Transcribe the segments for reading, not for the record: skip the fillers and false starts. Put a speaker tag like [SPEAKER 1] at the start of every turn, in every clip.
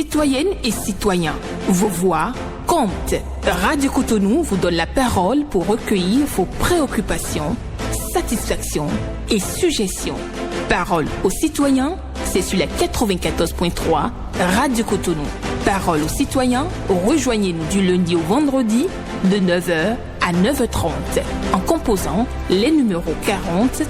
[SPEAKER 1] Citoyennes et citoyens, vos voix comptent. Radio Cotonou vous donne la parole pour recueillir vos préoccupations, satisfactions et suggestions. Parole aux citoyens, c'est sur la 94.3 Radio Cotonou. Parole aux citoyens, rejoignez-nous du lundi au vendredi de 9h à 9h30 en composant les numéros 40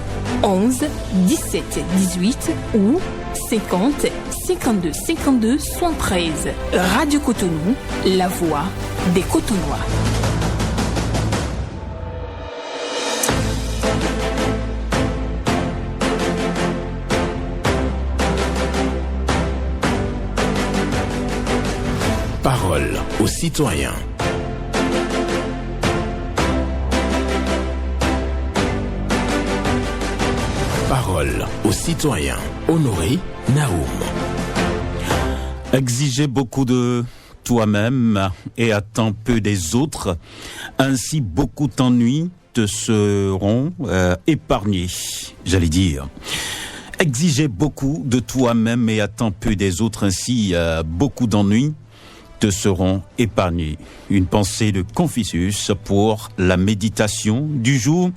[SPEAKER 1] 11 17 18 ou 50 52 52 73. Radio Cotonou, la voix des Cotonois.
[SPEAKER 2] Parole aux citoyens. Parole aux citoyens. Honoré Naoum.
[SPEAKER 3] Exigez beaucoup de toi-même et attends peu des autres. Ainsi, beaucoup d'ennuis te seront épargnés, j'allais dire. Exigez beaucoup de toi-même et attends peu des autres. Ainsi, beaucoup d'ennuis te seront épargnés. Une pensée de Confucius pour la méditation du jour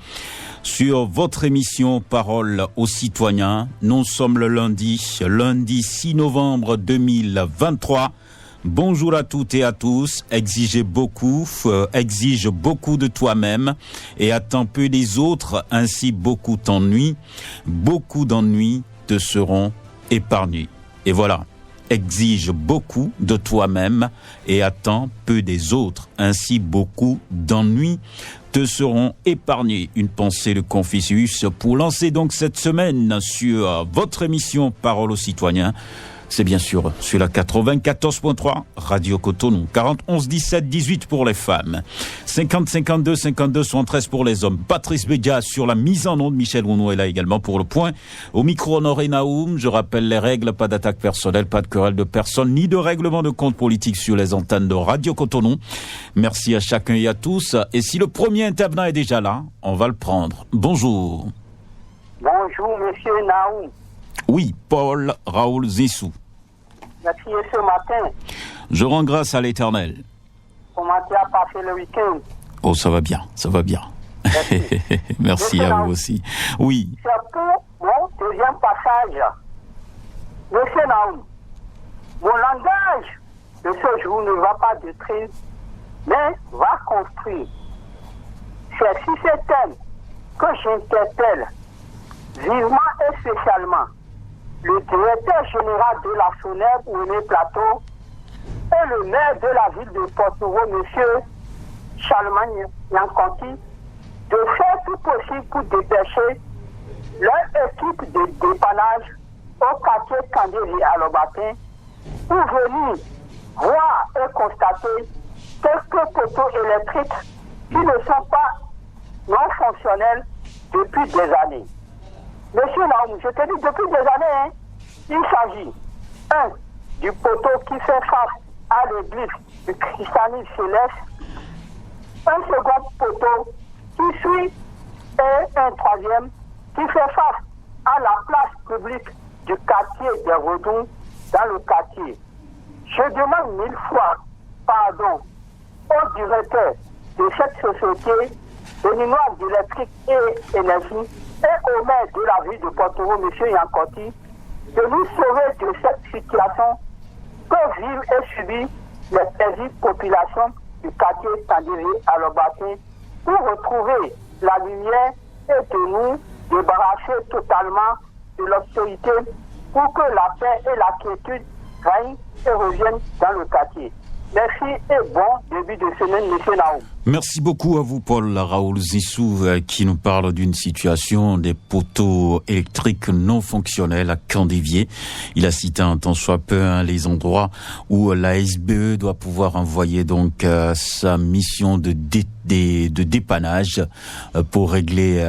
[SPEAKER 3] sur votre émission Parole aux citoyens. Nous sommes le lundi 6 novembre 2023. Bonjour à toutes et à tous. Exige beaucoup de toi-même et attends peu des autres. Ainsi, beaucoup d'ennuis te seront épargnés. Et voilà. Exige beaucoup de toi-même et attends peu des autres. Ainsi, beaucoup d'ennuis te seront épargnés. Une pensée de Confucius pour lancer donc cette semaine sur votre émission Parole aux citoyens. C'est bien sûr sur la 94.3 Radio Cotonou. 40 11 17 18 pour les femmes. 50 52 52 73 pour les hommes. Patrice Bédia sur la mise en onde. Michel Rounou est là également pour le point. Au micro, Honoré Naoum. Je rappelle les règles. Pas d'attaque personnelle, pas de querelle de personne, ni de règlement de compte politique sur les antennes de Radio Cotonou. Merci à chacun et à tous. Et si le premier intervenant est déjà là, on va le prendre. Bonjour.
[SPEAKER 4] Bonjour, monsieur Naoum.
[SPEAKER 3] Oui, Paul Raoul Zissou.
[SPEAKER 4] Merci ce matin.
[SPEAKER 3] Je rends grâce à l'Éternel.
[SPEAKER 4] Comment tu as passé le week-end?
[SPEAKER 3] Oh, ça va bien, ça va bien. Merci, Merci à vous aussi. Oui.
[SPEAKER 4] C'est pour mon deuxième passage. Monsieur Naoum, mon langage de ce jour ne va pas détruire, mais va construire. C'est sur ce thème que j'interpelle vivement et spécialement le directeur général de la SONER, René Plateau, et le maire de la ville de Port-Nouveau, M. Charlemagne Yanconti, de faire tout possible pour dépêcher leur équipe de dépannage au quartier Candéry à Lobatin pour venir voir et constater quelques poteaux électriques qui ne sont pas non fonctionnels depuis des années. Monsieur Naoum, je te dis depuis des années, il s'agit, du poteau qui fait face à l'église du christianisme céleste, un second poteau qui suit et un troisième qui fait face à la place publique du quartier des Redons dans le quartier. Je demande 1000 fois pardon au directeur de cette société béninoise d'électrique et énergie et au maire de la ville de Port-Nouveau, M. Yanconti, de nous sauver de cette situation que vivent et subissent les paisibles populations du quartier Tandiri à Lobatin pour retrouver la lumière et de nous débarrasser totalement de l'obscurité pour que la paix et la quiétude règnent et reviennent dans le quartier. Merci et bon début de semaine, M. Naoum.
[SPEAKER 3] Merci beaucoup à vous, Paul Raoul Zissou, qui nous parle d'une situation des poteaux électriques non fonctionnels à Candévier. Il a cité un tant soit peu les endroits où la SBE doit pouvoir envoyer donc sa mission de dépannage pour régler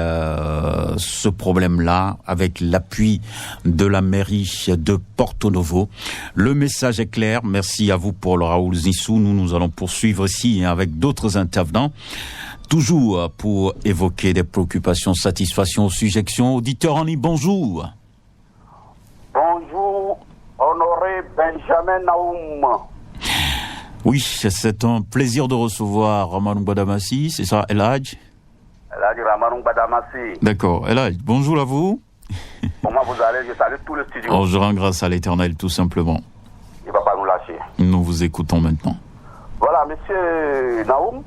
[SPEAKER 3] ce problème-là avec l'appui de la mairie de Porto Novo. Le message est clair. Merci à vous, Paul Raoul Zissou. Nous allons poursuivre ici avec d'autres intervenants. Toujours pour évoquer des préoccupations, satisfactions, suggestions. Auditeur en ligne, bonjour.
[SPEAKER 5] Bonjour, honoré
[SPEAKER 4] Benjamin Naoum.
[SPEAKER 3] Oui, c'est un plaisir de recevoir Ramanou Badamassi, c'est ça, El Hadj?
[SPEAKER 4] El Hadj Ramanou Badamassi.
[SPEAKER 3] D'accord, El Hadj, bonjour à vous.
[SPEAKER 4] Comment vous allez? Je salue tout le studio.
[SPEAKER 3] Oh, je rends grâce à l'Éternel, tout simplement.
[SPEAKER 4] Il ne va pas nous lâcher.
[SPEAKER 3] Nous vous écoutons maintenant.
[SPEAKER 4] Voilà, monsieur Naoum.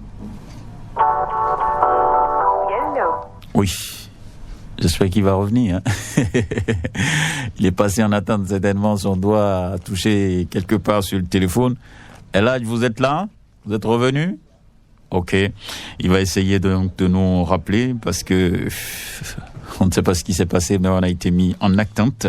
[SPEAKER 3] Oui, j'espère qu'il va revenir. Hein. Il est passé en attente, certainement, son doigt a touché quelque part sur le téléphone. El Hadj, vous êtes là? Vous êtes revenu? Ok. Il va essayer de nous rappeler parce que on ne sait pas ce qui s'est passé, mais on a été mis en attente.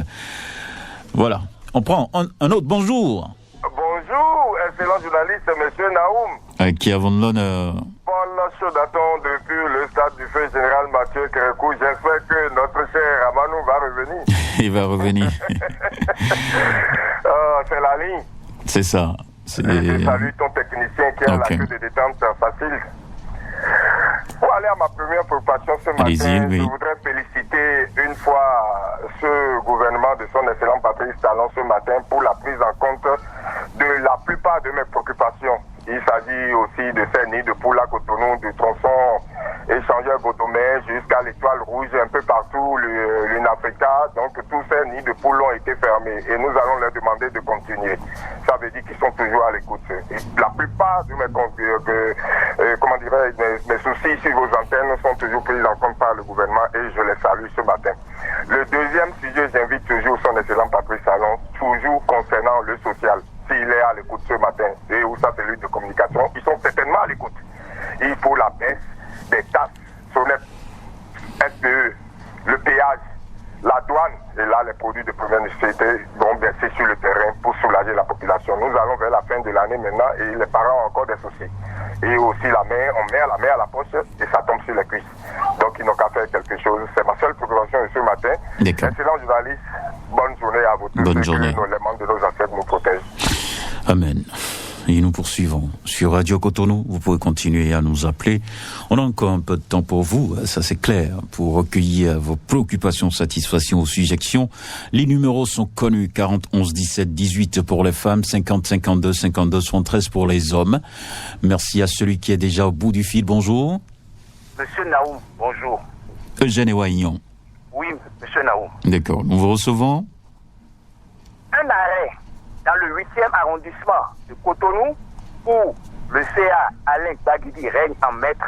[SPEAKER 3] Voilà. On prend un autre. Bonjour.
[SPEAKER 5] Bonjour, excellent journaliste, monsieur Naoum.
[SPEAKER 3] Qui avons l'honneur?
[SPEAKER 5] Paul Chaudaton depuis le stade du feu général Mathieu Kérékou. J'espère que notre cher Ramanou va revenir.
[SPEAKER 3] Il va revenir.
[SPEAKER 5] C'est la ligne.
[SPEAKER 3] C'est ça.
[SPEAKER 5] Je salue ton technicien qui a la queue de détente facile. Pour aller à ma première préoccupation ce matin,
[SPEAKER 3] oui.
[SPEAKER 5] Je voudrais féliciter une fois ce gouvernement de son excellent Patrice Talon ce matin pour la prise en compte de la plupart de mes préoccupations. Il s'agit aussi de ces nids de poules à Cotonou, du tronçon échangeur Godomé jusqu'à l'étoile rouge, un peu partout, l'Unafrica. Donc tous ces nids de poules ont été fermés et nous allons leur demander de continuer. Ça veut dire qu'ils sont toujours à l'écoute. La plupart de mes soucis sur vos antennes sont toujours pris en compte par le gouvernement et je les salue ce matin. Le deuxième sujet, j'invite toujours son excellent Patrice Talon, toujours concernant le social. S'il est à l'écoute ce matin, et où sa cellule de communication, ils sont certainement à l'écoute. Il faut la baisse des taxes, SONEP, SPE, le péage, la douane, et là les produits de première nécessité vont baisser sur le terrain pour soulager la population. Nous allons vers la fin de l'année maintenant et les parents ont encore des soucis. Et aussi on met la main à la poche et ça tombe sur les cuisses. Donc ils n'ont qu'à faire quelque chose. C'est ma seule préoccupation de ce matin. Excellent journaliste, bonne journée à vous tous.
[SPEAKER 3] Bonne journée.
[SPEAKER 5] Que les membres de nos ancêtres nous protègent.
[SPEAKER 3] Amen. Et nous poursuivons sur Radio Cotonou. Vous pouvez continuer à nous appeler. On a encore un peu de temps pour vous, ça c'est clair, pour recueillir vos préoccupations, satisfactions ou suggestions. Les numéros sont connus, 40 11 17 18 pour les femmes, 50 52 52 73 pour les hommes. Merci à celui qui est déjà au bout du fil. Bonjour.
[SPEAKER 4] Monsieur Naoum, bonjour.
[SPEAKER 3] Eugène Ewaignon.
[SPEAKER 4] Oui, monsieur Naoum.
[SPEAKER 3] D'accord, nous vous recevons.
[SPEAKER 4] Un arrêt dans le 8e arrondissement de Cotonou, où le CA Alain Baguidi règne en maître,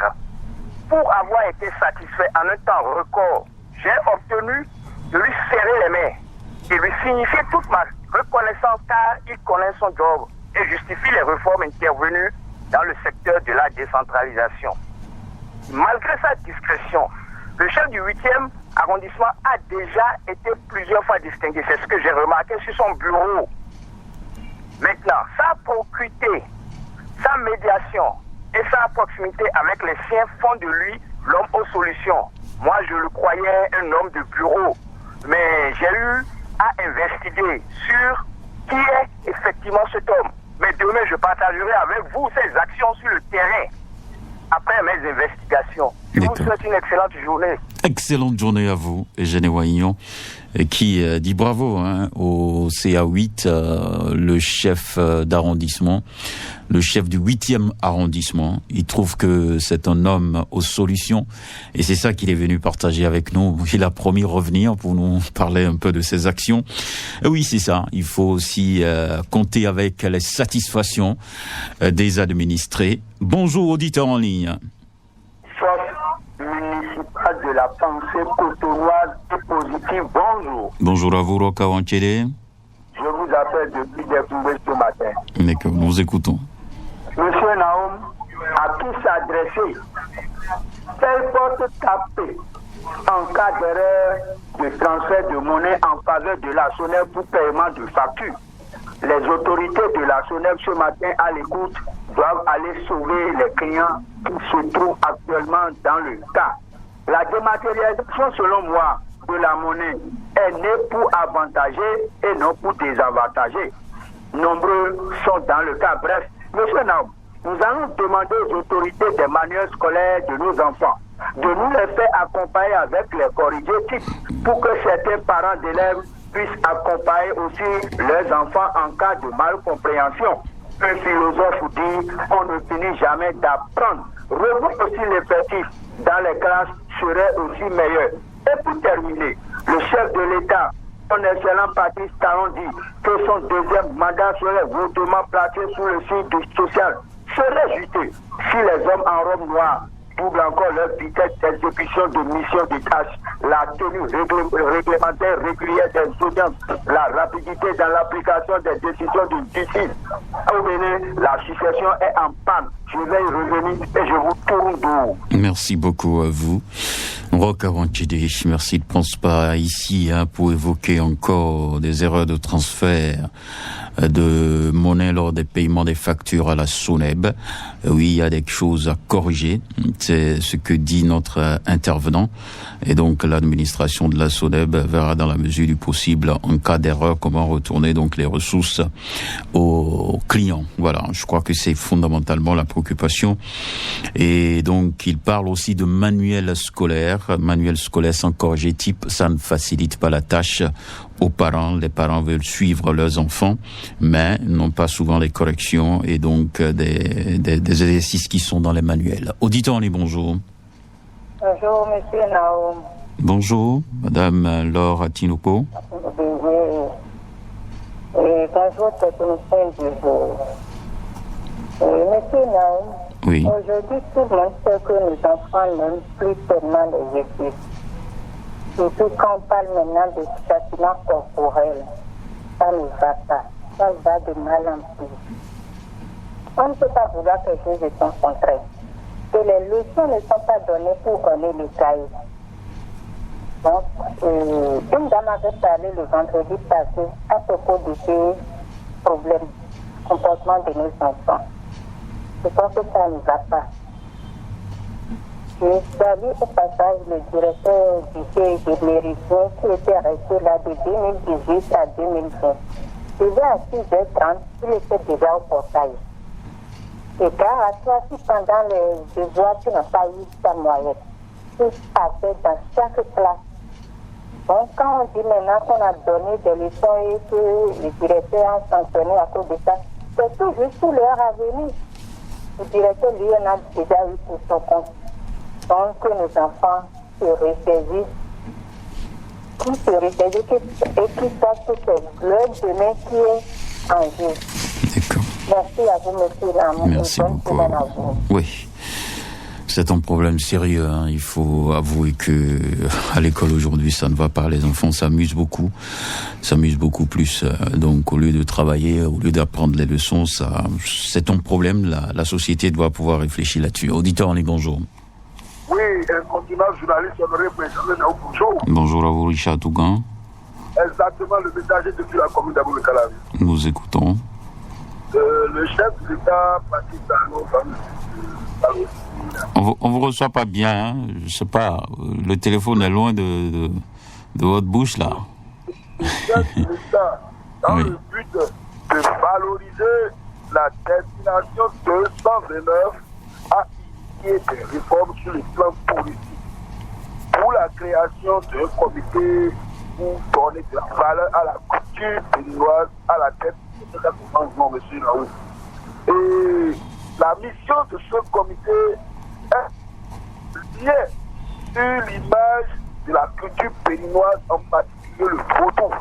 [SPEAKER 4] pour avoir été satisfait en un temps record, j'ai obtenu de lui serrer les mains et lui signifier toute ma reconnaissance car il connaît son job et justifie les réformes intervenues dans le secteur de la décentralisation. Malgré sa discrétion, le chef du 8e arrondissement a déjà été plusieurs fois distingué. C'est ce que j'ai remarqué sur son bureau. Maintenant, sa procuité, sa médiation et sa proximité avec les siens font de lui l'homme aux solutions. Moi, je le croyais un homme de bureau, mais j'ai eu à investiguer sur qui est effectivement cet homme. Mais demain, je partagerai avec vous ses actions sur le terrain après mes investigations. Je vous souhaite une excellente journée.
[SPEAKER 3] Excellente journée à vous, Eugène Ewaignon, qui dit bravo au CA8, le chef d'arrondissement, le chef du 8e arrondissement. Il trouve que c'est un homme aux solutions et c'est ça qu'il est venu partager avec nous. Il a promis revenir pour nous parler un peu de ses actions. Et oui, c'est ça. Il faut aussi compter avec les satisfactions des administrés. Bonjour, auditeur en ligne.
[SPEAKER 4] Municipal de la pensée cotonoise et positive, bonjour.
[SPEAKER 3] Bonjour à vous, Roka Wankele.
[SPEAKER 4] Je vous appelle depuis Découvert ce matin.
[SPEAKER 3] D'accord, nous vous écoutons.
[SPEAKER 4] Monsieur Naoum a pu s'adresser. Quelle porte taper en cas d'erreur de transfert de monnaie en faveur de la SONEP pour paiement de factures? Les autorités de la SONEP ce matin à l'écoute doivent aller sauver les clients qui se trouvent actuellement dans le cas. La dématérialisation, selon moi, de la monnaie est née pour avantager et non pour désavantager. Nombreux sont dans le cas. Bref, monsieur Naoum, nous allons demander aux autorités des manuels scolaires de nos enfants de nous les faire accompagner avec les corrigés pour que certains parents d'élèves
[SPEAKER 6] puissent accompagner aussi leurs enfants en cas de malcompréhension. Un philosophe dit on ne finit jamais d'apprendre. Revoir aussi l'effectif dans les classes serait aussi meilleur. Et pour terminer, le chef de l'État, son excellent Patrice Talon, dit que son deuxième mandat serait hautement placé sous le signe du social. Serait juste si les hommes en robe noire doublent encore leur vitesse d'exécution de missions de tâches, la tenue réglementaire régulière des audiences, la rapidité dans l'application des décisions de justice. Au Bénin, la succession est en panne. Je vais y revenir et je vous tourne d'eau.
[SPEAKER 3] Merci beaucoup à vous. Rokawanchide, merci de prendre pas ici pour évoquer encore des erreurs de transfert de monnaie lors des paiements des factures à la SONEB. Oui, il y a des choses à corriger. C'est ce que dit notre intervenant. Et donc, l'administration de la SONEB verra dans la mesure du possible, en cas d'erreur, comment retourner donc les ressources aux clients. Voilà. Je crois que c'est fondamentalement la préoccupation. Et donc, il parle aussi de manuel scolaire sans corriger type. Ça ne facilite pas la tâche aux parents. Les parents veulent suivre leurs enfants, mais n'ont pas souvent les corrections et donc des exercices qui sont dans les manuels. Auditeur, les bonjour.
[SPEAKER 7] Bonjour, monsieur Naoum.
[SPEAKER 3] Bonjour, madame Laure Atinopo.
[SPEAKER 7] Bonjour, technicien du jour. Monsieur Naoum,
[SPEAKER 3] oui.
[SPEAKER 7] Aujourd'hui, tout le monde sait que nos enfants n'aiment plus tellement les études. Surtout quand on parle maintenant de châtiment corporel. Ça ne va pas. Ça va de mal en pis. On ne peut pas vouloir quelque chose de son contraire. Que les leçons ne sont pas données pour donner le cahier. Donc, une dame avait parlé le vendredi passé à propos de ces problèmes, comportement de nos enfants. Je pense que ça ne va pas. Je salue au passage le directeur du CIG de Méridien qui était resté là de 2018 à 2020. Déjà à 6h30, il était déjà au portail. Et car à toi, si pendant les devoirs, tu n'as pas eu ta moyenne, tu passais dans chaque classe. Donc, quand on dit maintenant qu'on a donné des leçons et que les directeurs ont sanctionné à cause de ça, c'est tout juste pour leur avenir. Le directeur, lui, en a déjà eu pour son compte. Donc, que nos enfants se ressaisissent, et qu'ils sachent que c'est leur demain qui est en jeu.
[SPEAKER 3] D'accord.
[SPEAKER 7] Merci à vous, monsieur Lamont.
[SPEAKER 3] Merci beaucoup. Oui. C'est un problème sérieux. Il faut avouer que à l'école aujourd'hui, ça ne va pas. Les enfants s'amusent beaucoup plus. Donc, au lieu de travailler, au lieu d'apprendre les leçons, c'est un problème. La société doit pouvoir réfléchir là-dessus. Auditeur, les bonjour.
[SPEAKER 5] Oui, un continent journaliste, honoré président Naou, bonjour.
[SPEAKER 3] Bonjour à vous, Richard Tougan.
[SPEAKER 5] Exactement, le messager depuis la commune d'Abou-le-Calavi.
[SPEAKER 3] Nous écoutons.
[SPEAKER 5] Le chef de l'État, Patrice Talon,
[SPEAKER 3] on vous reçoit pas bien, hein? Je sais pas, le téléphone est loin de votre bouche là.
[SPEAKER 5] Le chef de l'État, dans
[SPEAKER 3] oui.
[SPEAKER 5] le but de valoriser la destination 229 a initié des réformes sur le plan politique pour la création d'un comité pour donner de la valeur à la culture béninoise, à la tête de ce changement, monsieur Naou. Et la mission de ce comité est liée sur l'image de la culture béninoise, en particulier le vaudou.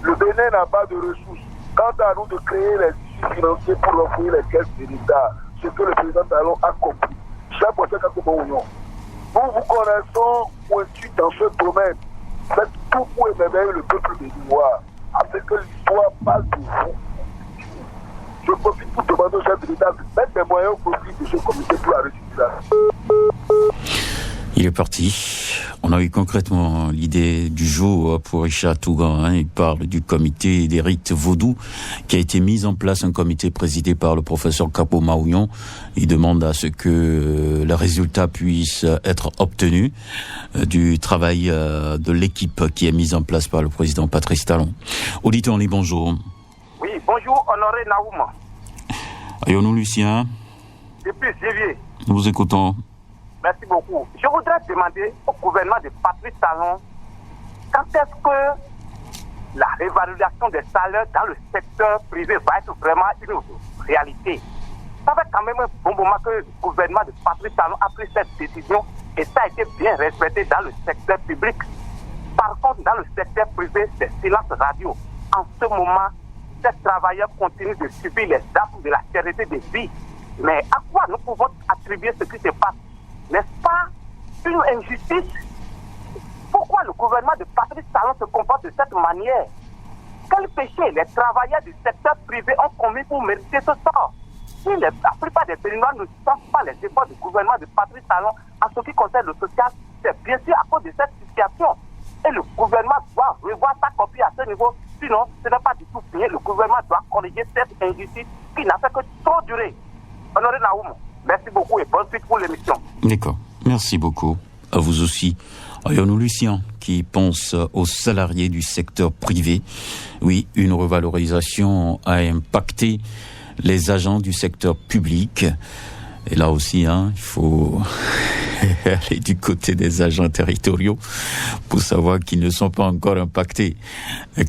[SPEAKER 5] Le Bénin n'a pas de ressources. Quant à nous de créer les issues financiers pour offrir les caisses de l'État, ce que le président Talon a compris. Chaque fois que nous vous connaissons pointu dans ce domaine. Faites tout pour émerveiller le peuple béninois, afin que l'histoire parle de vous. Je profite pour demander au chef de l'État de mettre les moyens au profit de ce comité pour la restitution.
[SPEAKER 3] Il est parti. On a eu concrètement l'idée du jour pour Richard Tougan. Il parle du comité des rites vaudous qui a été mis en place, un comité présidé par le professeur Capo Maouillon. Il demande à ce que les résultats puissent être obtenus du travail de l'équipe qui est mise en place par le président Patrice Talon. Auditeur, bonjour.
[SPEAKER 8] Oui, bonjour, honoré Naoum.
[SPEAKER 3] Ayonou Lucien.
[SPEAKER 8] Depuis Xavier.
[SPEAKER 3] Nous vous écoutons.
[SPEAKER 8] Merci beaucoup. Je voudrais demander au gouvernement de Patrice Talon quand est-ce que la révalorisation des salaires dans le secteur privé va être vraiment une réalité. Ça fait quand même un bon moment que le gouvernement de Patrice Talon a pris cette décision et ça a été bien respecté dans le secteur public. Par contre, dans le secteur privé, c'est silence radio. En ce moment, ces travailleurs continuent de subir les affres de la cherté des vies. Mais à quoi nous pouvons attribuer ce qui se passe? N'est-ce pas une injustice? Pourquoi le gouvernement de Patrice Talon se comporte de cette manière? Quel péché les travailleurs du secteur privé ont commis pour mériter ce sort? Si la plupart des Béninois ne sentent pas les efforts du gouvernement de Patrice Talon en ce qui concerne le social, c'est bien sûr à cause de cette situation. Et le gouvernement doit revoir sa copie à ce niveau. Sinon, ce n'est pas du tout fini. Le gouvernement doit corriger cette injustice qui n'a fait que trop durer. Honoré Naoum, merci beaucoup et bonne suite pour l'émission.
[SPEAKER 3] D'accord. Merci beaucoup. À vous aussi. Ayons-nous Lucien qui pense aux salariés du secteur privé. Oui, une revalorisation a impacté les agents du secteur public. Et là aussi, il faut aller du côté des agents territoriaux pour savoir qu'ils ne sont pas encore impactés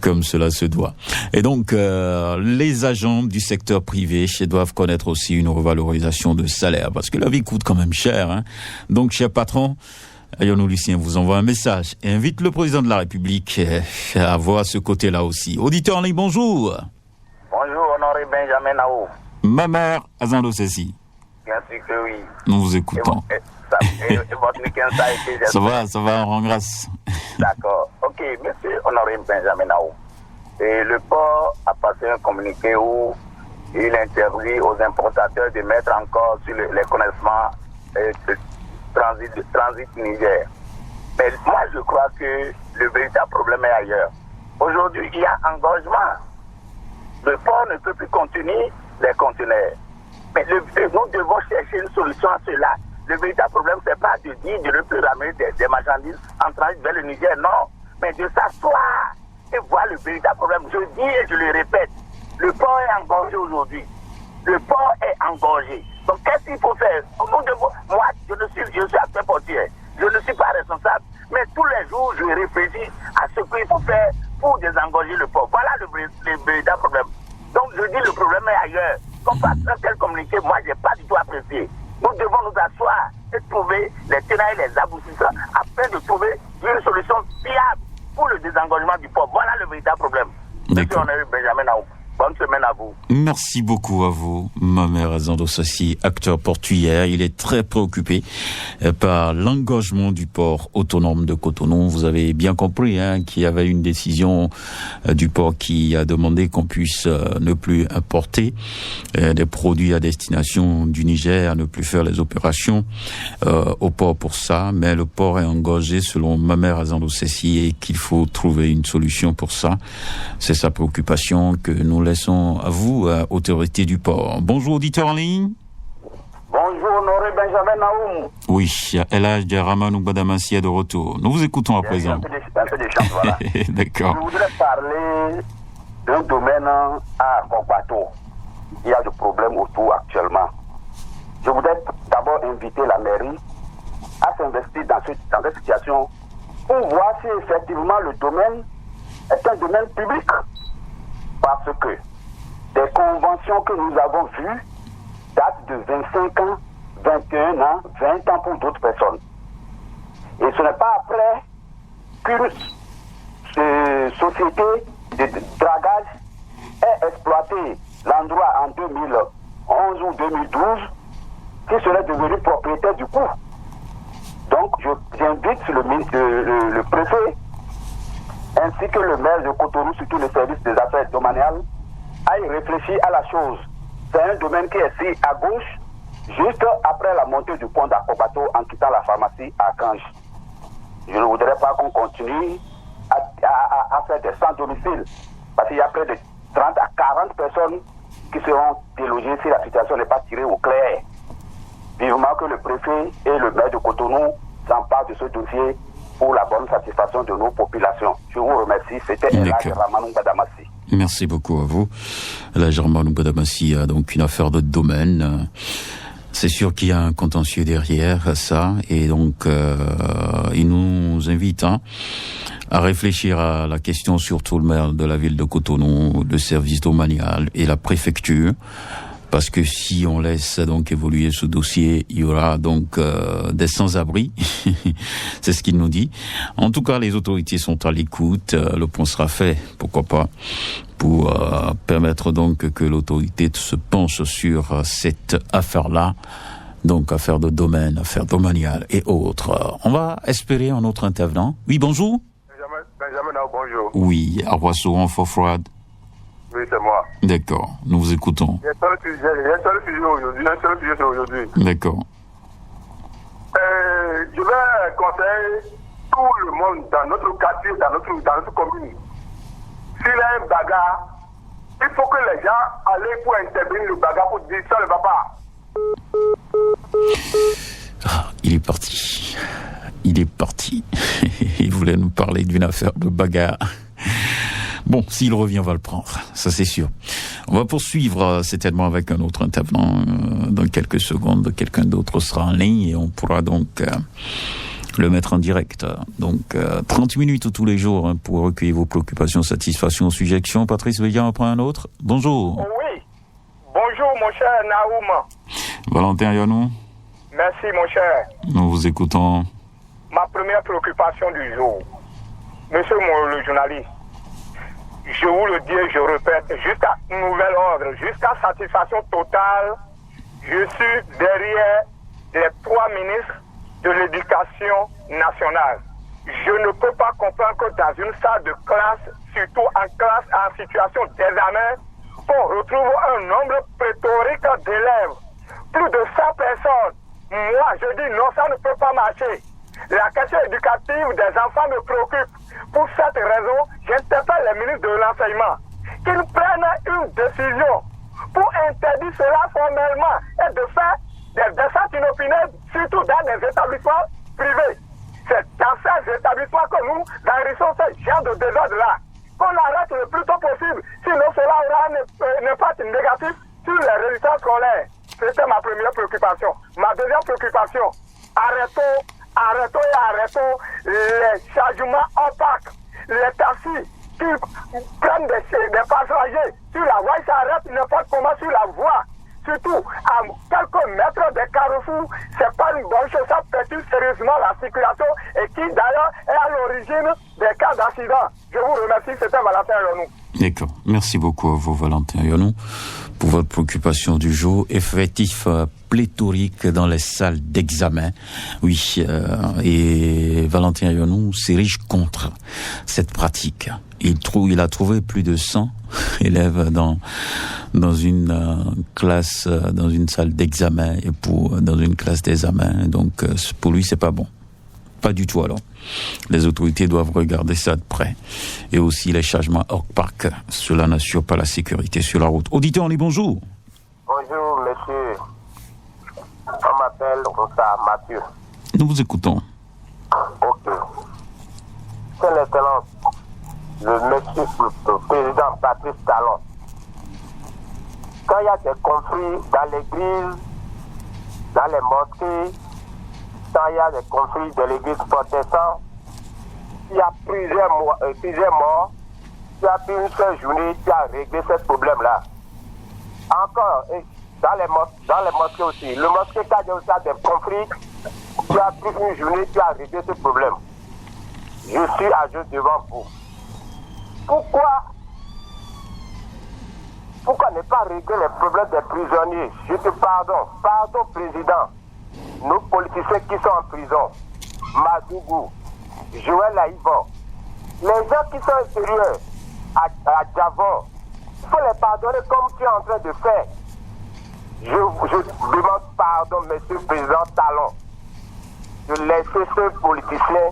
[SPEAKER 3] comme cela se doit. Et donc, les agents du secteur privé doivent connaître aussi une revalorisation de salaire parce que la vie coûte quand même cher. Donc, cher patron, Ayons-nous Lucien vous envoie un message et invite le président de la République à voir ce côté-là aussi. Auditeur en ligne, bonjour.
[SPEAKER 9] Bonjour, honoré Benjamin Nao.
[SPEAKER 3] Ma mère, Azando Ceci.
[SPEAKER 9] Bien sûr que oui.
[SPEAKER 3] Nous vous écoutons.
[SPEAKER 9] Et votre week-end, ça a été...
[SPEAKER 3] Ça va, on rend grâce.
[SPEAKER 9] D'accord. Ok, monsieur honoré Benjamin Nao. Et le port a passé un communiqué où il interdit aux importateurs de mettre encore sur les connaissements transit Niger. Mais moi, je crois que le véritable problème est ailleurs. Aujourd'hui, il y a engagement. Le port ne peut plus contenir les conteneurs. Mais nous devons chercher une solution à cela. Le véritable problème, ce n'est pas de dire de ne plus ramener des marchandises en transit vers le Niger, non. Mais de s'asseoir et voir le véritable problème. Je dis et je le répète, le port est engorgé aujourd'hui. Le port est engorgé. Donc qu'est-ce qu'il faut faire? Moi, je suis acteur portier. Je ne suis pas responsable. Mais tous les jours, je réfléchis à ce qu'il faut faire pour désengorger le port. Voilà le véritable problème. Donc je dis le problème est ailleurs. Qu'on fasse un tel communiqué, moi, je n'ai pas du tout apprécié. Nous devons nous asseoir et trouver les tenants et les aboutissants afin de trouver une solution fiable pour le désengorgement du port. Voilà le véritable problème. Monsieur honoré Benjamin Nao. Bonne semaine à vous.
[SPEAKER 3] Merci beaucoup à vous. Ma mère Azando Sassi, acteur portuaire, il est très préoccupé par l'engagement du port autonome de Cotonou. Vous avez bien compris qu'il y avait une décision du port qui a demandé qu'on puisse ne plus importer des produits à destination du Niger, à ne plus faire les opérations au port pour ça. Mais le port est engagé selon ma mère Azando Sassi et qu'il faut trouver une solution pour ça. C'est sa préoccupation que nous laissons à vous, autorité du port. Bonjour, auditeur en ligne.
[SPEAKER 6] Bonjour, honoré Benjamin Naoum.
[SPEAKER 3] Oui, Elhaj Ramanou Badamassi est de retour. Nous vous écoutons à présent.
[SPEAKER 6] Un peu de chance, voilà.
[SPEAKER 3] D'accord.
[SPEAKER 6] Je voudrais parler d'un domaine à Kokbato. Il y a des problèmes autour actuellement. Je voudrais d'abord inviter la mairie à s'investir dans cette situation pour voir si effectivement le domaine est un domaine public. Parce que des conventions que nous avons vues datent de 25 ans, 21 ans, 20 ans pour d'autres personnes. Et ce n'est pas après qu'une société de dragage ait exploité l'endroit en 2011 ou 2012 qui serait devenu propriétaire du coup. Donc j'invite le préfet ainsi que le maire de Cotonou, surtout le service des affaires domaniales, à y réfléchir à la chose. C'est un domaine qui est ici à gauche, juste après la montée du pont d'Akobato en quittant la pharmacie à Kange. Je ne voudrais pas qu'on continue à faire des sans-domicile, parce qu'il y a près de 30 à 40 personnes qui seront délogées si la situation n'est pas tirée au clair. Vivement que le préfet et le maire de Cotonou s'emparent de ce dossier pour la bonne satisfaction de nos populations. Je vous remercie. C'était Elhaj Ramanou Badamassi.
[SPEAKER 3] Merci beaucoup à vous. Elhaj Ramanou Badamassi a donc une affaire de domaine. C'est sûr qu'il y a un contentieux derrière ça, et donc il nous invite à réfléchir à la question, surtout le maire de la ville de Cotonou, le service domanial et la préfecture, parce que si on laisse donc évoluer ce dossier, il y aura donc des sans-abri. C'est ce qu'il nous dit. En tout cas, les autorités sont à l'écoute. Le point sera fait, pourquoi pas, pour permettre donc que l'autorité se penche sur cette affaire-là. Donc, affaire de domaine, affaire domaniale et autres. On va espérer un autre intervenant. Oui, bonjour.
[SPEAKER 5] Benjamin, bonjour.
[SPEAKER 3] Oui, à Roisseau, en Fort-Froide.
[SPEAKER 5] Oui, c'est moi.
[SPEAKER 3] D'accord, nous vous écoutons.
[SPEAKER 5] Il y a un seul sujet aujourd'hui.
[SPEAKER 3] D'accord.
[SPEAKER 5] Je vais conseiller tout le monde dans notre quartier, dans notre commune. S'il y a un bagarre, il faut que les gens aillent pour intervenir le bagarre pour dire ça ne va pas.
[SPEAKER 3] Il est parti. Il voulait nous parler d'une affaire de bagarre. Bon, s'il revient, on va le prendre, ça c'est sûr. On va poursuivre certainement avec un autre intervenant dans quelques secondes. Quelqu'un d'autre sera en ligne et on pourra donc le mettre en direct. Donc 30 minutes tous les jours pour recueillir vos préoccupations, satisfactions, suggestions. Patrice Veillant prend un autre. Bonjour.
[SPEAKER 6] Oui. Bonjour mon cher Naoum.
[SPEAKER 3] Valentin Yonou.
[SPEAKER 6] Merci mon cher.
[SPEAKER 3] Nous vous écoutons.
[SPEAKER 6] Ma première préoccupation du jour. Monsieur le journaliste, je vous le dis et je répète, jusqu'à nouvel ordre, jusqu'à satisfaction totale, je suis derrière les 3 ministres de l'éducation nationale. Je ne peux pas comprendre que dans une salle de classe, surtout en classe en situation d'examen, on retrouve un nombre pléthorique d'élèves. Plus de 100 personnes. Moi, je dis non, ça ne peut pas marcher. La question éducative des enfants me préoccupe. Pour cette raison, j'interpelle les ministres de l'enseignement qu'ils prennent une décision pour interdire cela formellement et de faire des descentes inopinées, surtout dans les établissements privés. C'est dans ces établissements que nous guérissons ce genre de désordre-là. Qu'on arrête le plus tôt possible, sinon cela aura un impact négatif sur les résultats scolaires. C'était ma première préoccupation. Ma deuxième préoccupation, arrêtons les chargements opaques, les taxis qui prennent des passagers sur la voie, ils s'arrêtent n'importe comment sur la voie. Surtout à quelques mètres des carrefours, c'est pas une bonne chose, ça perturbe sérieusement la circulation et qui d'ailleurs est à l'origine des cas d'accident. Je vous remercie, c'était Valentin Yonou.
[SPEAKER 3] D'accord, merci beaucoup à vous Valentin Yonou pour votre préoccupation du jour. Effectif pléthorique dans les salles d'examen. Oui, et Valentin Yonou s'érige contre cette pratique. Il a trouvé plus de 100 élèves dans une classe, dans une salle d'examen et dans une classe d'examen. Donc pour lui, c'est pas bon. Pas du tout alors. Les autorités doivent regarder ça de près. Et aussi les chargements hors parc. Cela n'assure pas la sécurité sur la route. Auditeur, on dit bonjour.
[SPEAKER 9] Bonjour, monsieur. On m'appelle Rosa Mathieu.
[SPEAKER 3] Nous vous écoutons.
[SPEAKER 9] Ok. C'est l'excellence. Le président Patrice Talon. Quand il y a des conflits dans l'église, dans les mosquées, quand il y a des conflits de l'église protestante, il y a plusieurs morts, il y a une seule journée qui a réglé ce problème-là. Encore, dans les mosquées aussi, le mosquée quand il y a aussi des conflits, il y a plus une journée qui a réglé ce problème. Je suis à jour devant vous. Pourquoi ne pas régler les problèmes des prisonniers? Je te pardon président. Nos politiciens qui sont en prison, Madougou, Joël Aïvon, les gens qui sont intérieurs à Davon, il faut les pardonner comme tu es en train de faire. Je demande pardon, monsieur le président Talon, de laisser ce politicien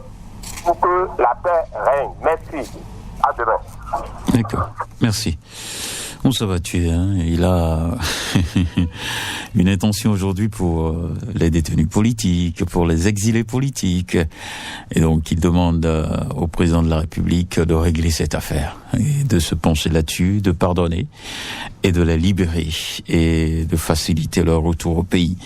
[SPEAKER 9] pour que la paix règne. Merci. À demain.
[SPEAKER 3] D'accord. Merci. On s'est battu, hein. Il a une intention aujourd'hui pour les détenus politiques, pour les exilés politiques. Et donc, il demande au président de la République de régler cette affaire et de se pencher là-dessus, de pardonner et de les libérer et de faciliter leur retour au pays.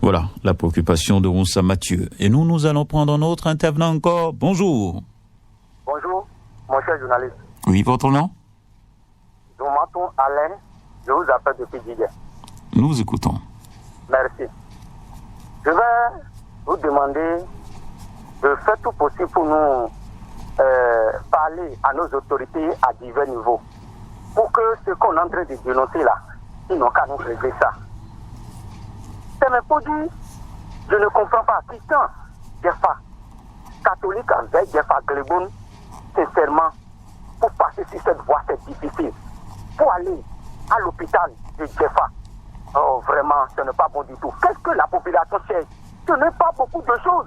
[SPEAKER 3] Voilà la préoccupation de Moussa Mathieu. Et nous allons prendre un autre intervenant encore. Bonjour.
[SPEAKER 8] Bonjour, mon cher journaliste.
[SPEAKER 3] Oui, votre nom?
[SPEAKER 8] Je m'appelle Alain, je vous appelle depuis Didier.
[SPEAKER 3] Nous vous écoutons.
[SPEAKER 8] Merci. Je vais vous demander de faire tout possible pour nous parler à nos autorités à divers niveaux. Pour que ce qu'on est en train de dénoncer là, ils n'ont qu'à nous régler ça. C'est même pour dire, je ne comprends pas. Christian, Jefa, catholique avec Jefa Gleboun, sincèrement, pour passer sur cette voie, c'est difficile. Pour aller à l'hôpital de Jefa, oh vraiment, ce n'est pas bon du tout. Qu'est-ce que la population cherche? Ce n'est pas beaucoup de choses.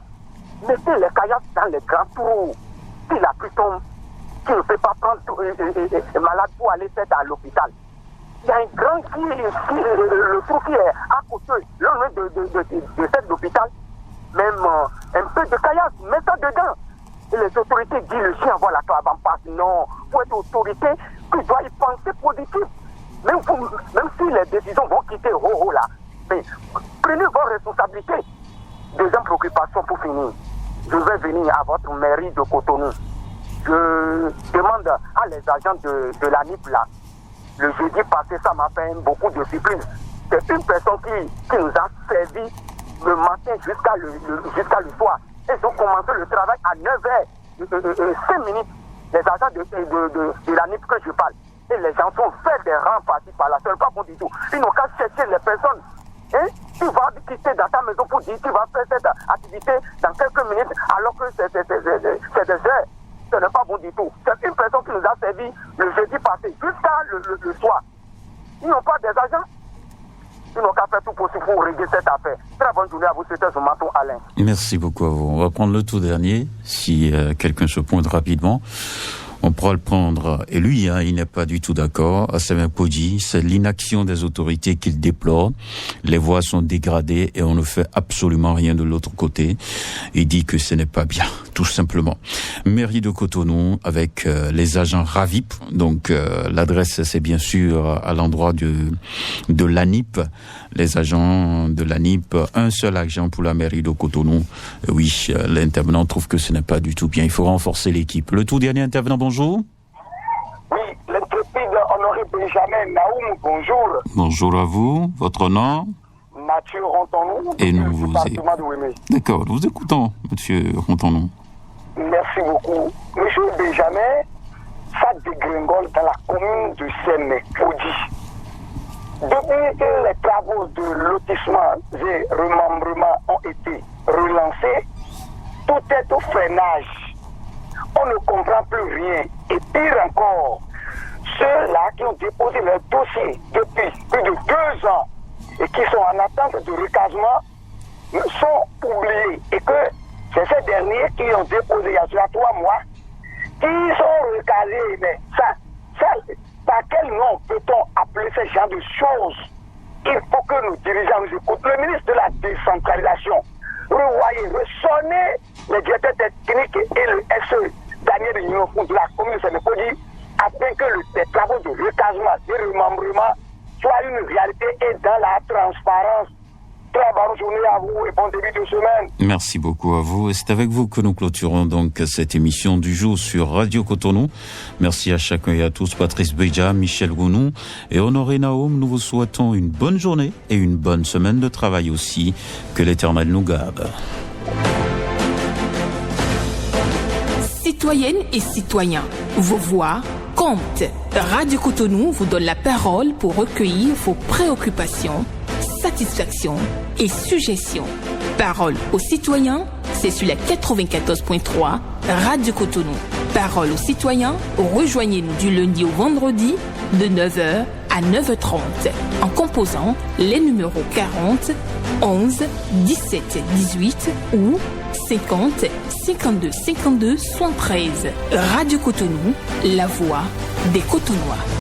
[SPEAKER 8] Mettez les kayaks dans les grands trous. Si la pluie tombe, tu ne peux pas prendre malade pour aller faire à l'hôpital. Il y a un grand le trou qui est à côté, loin de cet hôpital. Même un peu de kayak, mets ça dedans. Et les autorités disent le chien, voilà, toi, avant passe. Non, pour être autorité, tu dois y penser positif. Même si les décisions vont quitter Roho là, mais prenez vos responsabilités. Deuxième préoccupation pour finir. Je vais venir à votre mairie de Cotonou. Je demande à les agents de la NIP là. Le jeudi passé, ça m'a fait beaucoup de surprise. C'est une personne qui nous a servi le matin jusqu'à le soir. Ils ont commencé le travail à 9h05 minutes. Les agents de la NIP que je parle. Et les gens sont faits des rangs par-ci par-là. Ce n'est pas bon du tout. Ils n'ont qu'à chercher les personnes. Hein? Tu vas quitter dans ta maison pour dire tu vas faire cette activité dans quelques minutes alors que c'est des heures. Ce n'est pas bon du tout. C'est une personne qui nous a servi le jeudi passé jusqu'à le soir. Ils n'ont pas des agents. Ils n'ont qu'à faire tout possible pour régler cette affaire. Très bonne journée à vous, c'était ce matin, Alain.
[SPEAKER 3] Merci beaucoup à vous. On va prendre le tout dernier, si quelqu'un se pointe rapidement. On pourra le prendre, et lui, il n'est pas du tout d'accord. Assemi Podji, c'est l'inaction des autorités qu'il déplore. Les voies sont dégradées et on ne fait absolument rien de l'autre côté. Il dit que ce n'est pas bien, tout simplement. Mairie de Cotonou avec les agents RAVIP. Donc l'adresse, c'est bien sûr à l'endroit de l'ANIP. Les agents de l'ANIP, un seul agent pour la mairie de Cotonou. Oui, l'intervenant trouve que ce n'est pas du tout bien. Il faut renforcer l'équipe. Le tout dernier intervenant, bonjour.
[SPEAKER 10] Oui, l'intrépide Honoré Benjamin Naoum, bonjour.
[SPEAKER 3] Bonjour à vous. Votre nom?
[SPEAKER 10] Mathieu Rontonou.
[SPEAKER 3] Et nous vous D'accord, nous vous écoutons, Monsieur Rontonou.
[SPEAKER 10] Merci beaucoup. Monsieur Benjamin, ça dégringole dans la commune de Séné-Podji. Depuis que les travaux de lotissement et remembrement ont été relancés, tout est au freinage. On ne comprend plus rien. Et pire encore, ceux-là qui ont déposé leur dossier depuis plus de 2 ans et qui sont en attente de recasement sont oubliés. Et que c'est ces derniers qui ont déposé il y a 3 mois qui sont recasés. Mais ça, par quel nom peut-on appeler ce genre de choses? Il faut que nos dirigeants nous écoutent. Le ministre de la décentralisation, revoyez, ressonnez les directeurs techniques et le SE, Daniel Ignoffou de la commune de Séné-Podji, afin que les travaux de recasement et remembrement soient une réalité et dans la transparence. Très bonne journée à vous et bon début de semaine.
[SPEAKER 3] Merci beaucoup à vous. Et c'est avec vous que nous clôturons donc cette émission du jour sur Radio Cotonou. Merci à chacun et à tous. Patrice Beja, Michel Gounou et Honoré Naoum. Nous vous souhaitons une bonne journée et une bonne semaine de travail aussi. Que l'Éternel nous garde.
[SPEAKER 1] Citoyennes et citoyens, vos voix comptent. Radio Cotonou vous donne la parole pour recueillir vos préoccupations, satisfactions et suggestions. Parole aux citoyens, c'est sur la 94.3 Radio Cotonou. Parole aux citoyens, rejoignez-nous du lundi au vendredi de 9h à 9h30 en composant les numéros 40 11 17 18 ou 50 52 52 73. Radio Cotonou, la voix des Cotonois.